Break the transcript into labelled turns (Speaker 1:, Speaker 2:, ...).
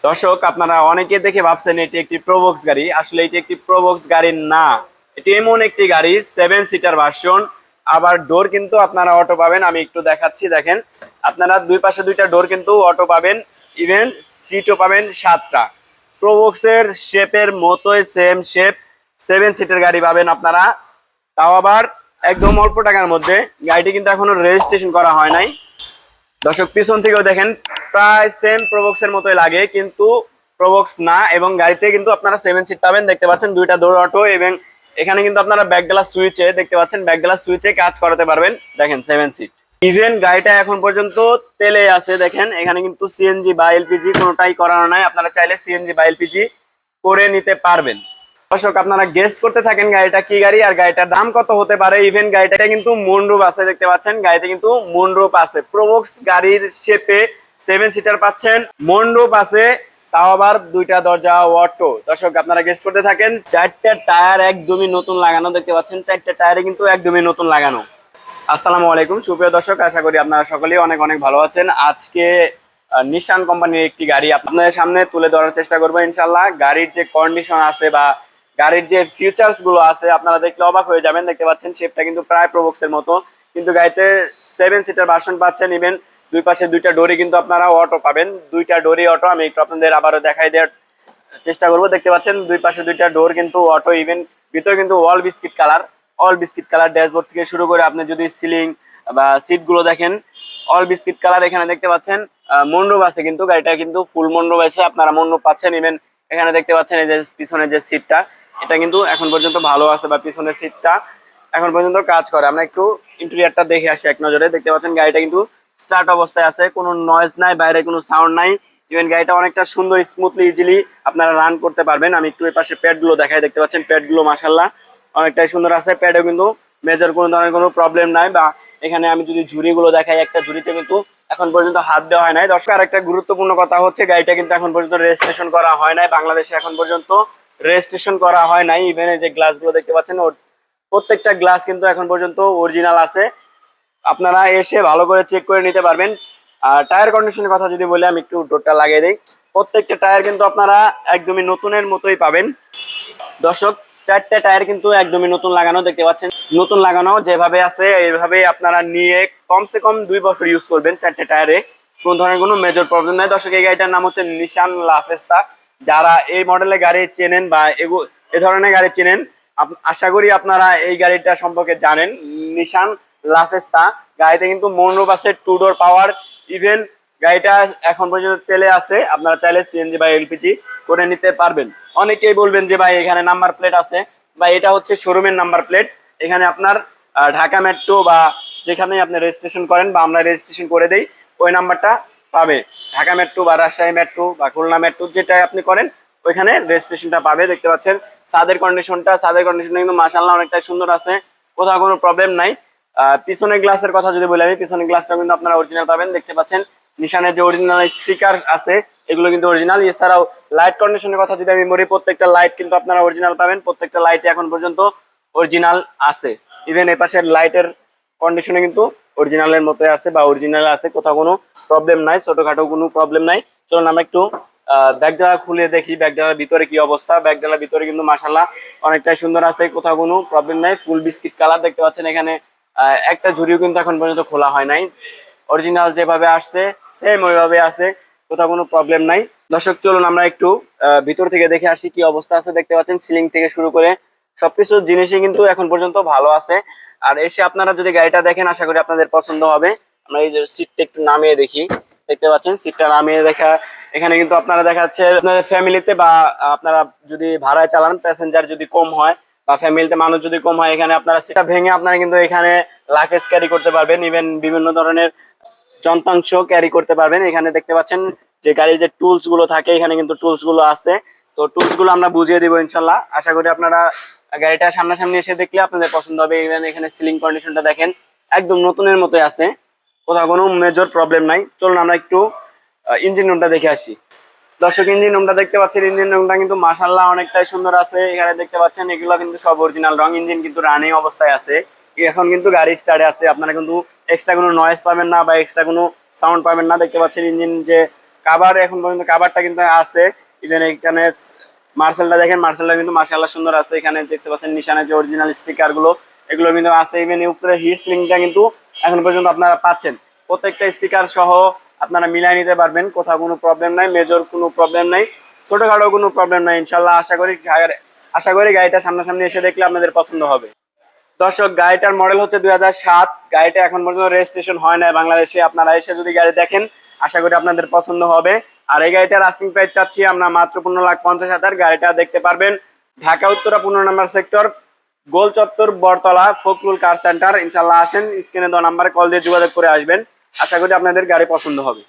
Speaker 1: দর্শক, আপনারা অনেকে দেখে ভাবছেন এটি একটি প্রোবক্স গাড়ি। আসলে এটি একটি প্রোবক্স গাড়ি না, এটি এমন একটি গাড়ি 7 সিটার ভার্সন। আবার ডোর কিন্তু আপনারা অটো পাবেন, আমি একটু দেখাচ্ছি। দেখেন, আপনারা দুই পাশে দুইটা ডোর কিন্তু অটো পাবেন, ইভেন সিটও পাবেন 7টা। প্রোবক্সের শেপের মতোই সেম শেপ 7 সিটার গাড়ি পাবেন আপনারা, তাও আবার একদম অল্প টাকার মধ্যে। গাড়িটি কিন্তু এখনো রেজিস্ট্রেশন করা হয় নাই। দর্শক, পিছন থেকেও দেখেন প্রায় সেম প্রোবক্স এর মতোই লাগে, কিন্তু প্রোবক্স না। এবং গাড়িতে কিন্তু আপনারা 7 সিট পাবেন, দেখতে পাচ্ছেন দুইটা ডোর অটো। এবং এখানে কিন্তু আপনারা ব্যাক গ্লাস সুইচে দেখতে পাচ্ছেন, ব্যাক গ্লাস সুইচে কাজ করাতে পারবেন। দেখেন 7 সিট। ইভেন গাড়িটা এখন পর্যন্ত তেলে আছে। দেখেন এখানে কিন্তু সিএনজি বা এলপিজি কোনোটাই করানো নাই, আপনারা চাইলে সিএনজি বা এলপিজি করে নিতে পারবেন। দর্শক, আপনারা গেস্ট করতে থাকেন গাড়িটা কি গাড়ি আর গাড়িটার দাম কত হতে পারে। ইভেন গাড়িটা কিন্তু মুনরুফ আছে, দেখতে পাচ্ছেন গাড়িতে কিন্তু মুনরুফ আছে। প্রোবক্স গাড়ির শেপে 7 সিটার পাচ্ছেন, মুনরুফ আছে, তাও আবার দুইটা দরজা অটো। দর্শক, আপনারা গেস্ট করতে থাকেন। 4টা টায়ার একদমই নতুন লাগানো, দেখতে পাচ্ছেন 4টা টায়ারে কিন্তু একদমই নতুন লাগানো। আসসালামু আলাইকুম সুপ্রিয় দর্শক, আশা করি আপনারা সকলেই অনেক অনেক ভালো আছেন। আজকে নিশান কোম্পানির একটি গাড়ি আপনাদের সামনে তুলে ধরার চেষ্টা করবো ইনশাল্লাহ। গাড়ির যে কন্ডিশন আছে বা গাড়ির যে ফিচার্স গুলো আছে আপনারা দেখলে অবাক হয়ে যাবেন। দেখতে পাচ্ছেন শেপটা কিন্তু প্রায় প্রোবক্স এর মতো, কিন্তু গাড়িতে 7 সিটার ভার্সন পাচ্ছেন। ইভেন দুই পাশে দুইটা ডোরি কিন্তু আপনারা অটো পাবেন, দুইটা ডোরি অটো। আমি একটু আপনাদের আবারও দেখাই দেওয়ার চেষ্টা করবো। দেখতে পাচ্ছেন দুই পাশে দুইটা ডোর কিন্তু অটো। ইভেন ভিতরে কিন্তু all biscuit colour, all biscuit colour. Dashboard থেকে শুরু করে আপনি যদি সিলিং বা সিট গুলো দেখেন, অল বিস্কিট কালার। এখানে দেখতে পাচ্ছেন মন্ডপ আছে, কিন্তু গাড়িটা কিন্তু ফুল মন্ডপ আছে, আপনারা মন্ডপ পাচ্ছেন। ইভেন এখানে দেখতে পাচ্ছেন এই যে পিছনের যে সিটটা, এটা কিন্তু এখন পর্যন্ত ভালো আছে, বা পিছনের সিটটা এখন পর্যন্ত কাজ করে। আমরা একটু ইন্টেরিয়রটা দেখে আসি এক নজরে। দেখতে পাচ্ছেন গাড়িটা কিন্তু স্টার্ট অবস্থায় আছে, কোনো নয়েজ নাই, বাইরে কোনো সাউন্ড নাই। ইভেন গাড়িটা অনেকটা সুন্দর, স্মুথলি, ইজিলি আপনারা রান করতে পারবেন। আমি একটু এই পাশে প্যাড গুলো দেখাই। দেখতে পাচ্ছেন প্যাড গুলো মাশাআল্লাহ অনেকটাই সুন্দর আছে। প্যাডেও কিন্তু মেজর কোনো ধরনের কোনো প্রবলেম নাই। বা এখানে আমি যদি ঝুড়ি গুলো দেখাই, একটা ঝুড়িতে কিন্তু এখন পর্যন্ত হাত দেওয়া হয় নাই। দর্শক, আর একটা গুরুত্বপূর্ণ কথা হচ্ছে, গাড়িটা কিন্তু এখন পর্যন্ত রেজিস্ট্রেশন করা হয় নাই বাংলাদেশে, এখন পর্যন্ত রেজিস্ট্রেশন করা হয় নাই। ইভেন এই যে গ্লাস গুলো দেখতে পাচ্ছেন, ওর প্রত্যেকটা গ্লাস কিন্তু এখন পর্যন্ত অরিজিনাল আছে, আপনারা এসে ভালো করে চেক করে নিতে পারবেন। আর টায়ার কন্ডিশনের কথা যদি বলি, আমি একটু ডোরটা লাগিয়ে দিই। প্রত্যেকটা টায়ার কিন্তু আপনারা একদমই নতুনের মতোই পাবেন। দর্শক, 4টা টায়ার কিন্তু একদমই নতুন লাগানো, দেখতে পাচ্ছেন নতুন লাগানো যেভাবে আছে এইভাবে আপনারা নিয়ে কমসে কম 2 বছর ইউজ করবেন। 4টা টায়ারে কোন ধরনের কোনো মেজর প্রবলেম নাই। দর্শক, এই গাড়িটার নাম হচ্ছে নিশান লাফেস্তা। যারা এই মডেলের গাড়ি চেনেন বা এ ধরনের গাড়ি চেনেন, আশা করি আপনারা এই গাড়িটা সম্পর্কে জানেন। নিশান লাফেস্তা গাড়িতে কিন্তু মনরূপ আছে, 2 ডোর পাওয়ার। ইভেন গাড়িটা এখন পর্যন্ত তেলে আছে, আপনারা চাইলে সিএনজি বা এলপিজি করে নিতে পারবেন। অনেকেই বলবেন যে ভাই এখানে নাম্বার প্লেট আছে, বা এটা হচ্ছে শোরুমের নাম্বার প্লেট। এখানে আপনার ঢাকা মেট্রো বা যেখানে আপনি রেজিস্ট্রেশন করেন বা আমরা রেজিস্ট্রেশন করে দেই, ওই নাম্বারটা পাবে। ঢাকা মেট্রো বা রাজশাহী মেট্রো বা খুলনা মেট্রো যেটা আপনি করেন, ওইখানে রেজিস্ট্রেশনটা পাবে। দেখতে পাচ্ছেন ছাদের কন্ডিশনটা কিন্তু মাশাআল্লাহ অনেকটাই সুন্দর আছে, কোথাও কোনো প্রবলেম নাই। পিছনের গ্লাসের কথা যদি বলি, আমি পিছনের গ্লাসটা কিন্তু আপনারা অরিজিনাল পাবেন। দেখতে পাচ্ছেন নিশানের যে অরিজিনাল স্টিকার আছে, এগুলো কিন্তু অরিজিনাল। এছাড়াও লাইট কন্ডিশনের কথা যদি আমি বলি, প্রত্যেকটা লাইট কিন্তু আপনারা অরিজিনাল পাবেন। প্রত্যেকটা লাইট এখন পর্যন্ত অরিজিনাল আছে। ইভেন এই পাশের লাইটের কন্ডিশনে কিন্তু অরিজিনালের মতো আছে বা অরিজিনাল আছে, কোথাও কোনো প্রবলেম নাই, ছোটখাটো কোনো প্রবলেম নাই। চলুন আমরা একটু ব্যাগডালা খুলে দেখি, ব্যাগডালার ভিতরে কি অবস্থা। ব্যাগডালার ভিতরে কিন্তু মাশাআল্লাহ অনেকটাই সুন্দর আছে, কোথাও কোনো প্রবলেম নাই। ফুল বিস্কিট কালার দেখতে পাচ্ছেন। এখানে একটা ঝুড়িও কিন্তু এখন পর্যন্ত খোলা হয় নাই, অরিজিনাল যেভাবে আসছে সেম ওইভাবে আছে, কোথাও কোনো প্রবলেম নাই। দর্শক, চলুন আমরা একটু ভিতর থেকে দেখে আসি কি অবস্থা আছে। দেখতে পাচ্ছেন সিলিং থেকে শুরু করে সবকিছু জিনিসই কিন্তু এখন পর্যন্ত ভালো আছে। আর এসে আপনারা যদি গাড়িটা দেখেন, আশা করি আপনাদের পছন্দ হবে। আমরা এই যে সিটটা একটু নামিয়ে দেখি, দেখতে পাচ্ছেন সিটটা নামিয়ে দেখা। এখানে কিন্তু আপনারা দেখা যাচ্ছে আপনাদের ফ্যামিলিতে বা আপনারা যদি ভাড়ায় চালান, প্যাসেঞ্জার যদি কম হয় বা ফ্যামিলিতে মানুষ যদি কম হয়, এখানে আপনারা সেটা ভেঙে আপনারা কিন্তু এখানে লাগেজ ক্যারি করতে পারবেন। ইভেন বিভিন্ন ধরনের যন্ত্রাংশ ক্যারি করতে পারবেন। এখানে দেখতে পাচ্ছেন যে গাড়ির যে টুলস গুলো থাকে, এখানে কিন্তু টুলস গুলো আছে। তো টুলস গুলো আমরা বুঝিয়ে দিব ইনশাল্লাহ। আশা করি আপনারা গাড়িটা সামনাসামনি এসে দেখলে আপনাদের পছন্দ হবে। ইভেন এখানে সিলিং কন্ডিশনটা দেখেন, একদম নতুনের মতোই আছে, কোথাও কোনো মেজর প্রবলেম নাই। চলুন আমরা একটু ইঞ্জিন রুমটা দেখে আসি। দর্শক, ইঞ্জিন রুমটা দেখতে পাচ্ছেন, ইঞ্জিন রুমটা কিন্তু মাশাআল্লাহ অনেকটাই সুন্দর আছে। এখানে দেখতে পাচ্ছেন এগুলো কিন্তু সব অরিজিনাল রং। ইঞ্জিন কিন্তু রানিং অবস্থায় আছে, এখন কিন্তু গাড়ি স্টার্টে আছে। আপনারা কিন্তু এক্সট্রা কোনো নয়েজ পাবেন না বা এক্সট্রা কোনো সাউন্ড পাবেন না। দেখতে পাচ্ছেন ইঞ্জিন যে কাভার এখন পর্যন্ত কাভারটা কিন্তু আছে। ইভেন এখানে মার্শালটা দেখেন, মার্শালটা কিন্তু মাশাআল্লাহ সুন্দর আছে। এখানে দেখতে পাচ্ছেন নিশানের যে অরিজিনাল স্টিকার গুলো এগুলো কিন্তু আছে। ইভেন উপরে হিট সিলিংটা কিন্তু এখন পর্যন্ত আপনারা পাচ্ছেন। প্রত্যেকটা স্টিকার সহ আপনারা মিলাই নিতে পারবেন, কোথাও কোনো প্রবলেম নাই, মেজর কোনো প্রবলেম নাই, ছোটখাটো কোনো প্রবলেম নাই ইনশাল্লাহ। আশা করি গাড়িটা সামনাসামনি এসে দেখলে আপনাদের পছন্দ হবে। দর্শক, গাড়িটার মডেল হচ্ছে 2007। গাড়িটা এখন পর্যন্ত রেজিস্ট্রেশন হয় না বাংলাদেশে। আপনারা এসে যদি গাড়ি দেখেন আশা করি আপনাদের পছন্দ হবে। আর এই গাড়িটার আস্কিং প্রাইস চাচ্ছি আমরা মাত্র 15,50,000। গাড়িটা দেখতে পারবেন ঢাকা উত্তরা 15 নম্বর সেক্টর, গোল চত্বর, বরতলা, ফখরুল কার সেন্টার। ইনশাল্লাহ আসেন, স্ক্রিনে দেওয়া নাম্বারে কল দিয়ে যোগাযোগ করে আসবেন। আশা করি আপনাদের গাড়ি পছন্দ হবে।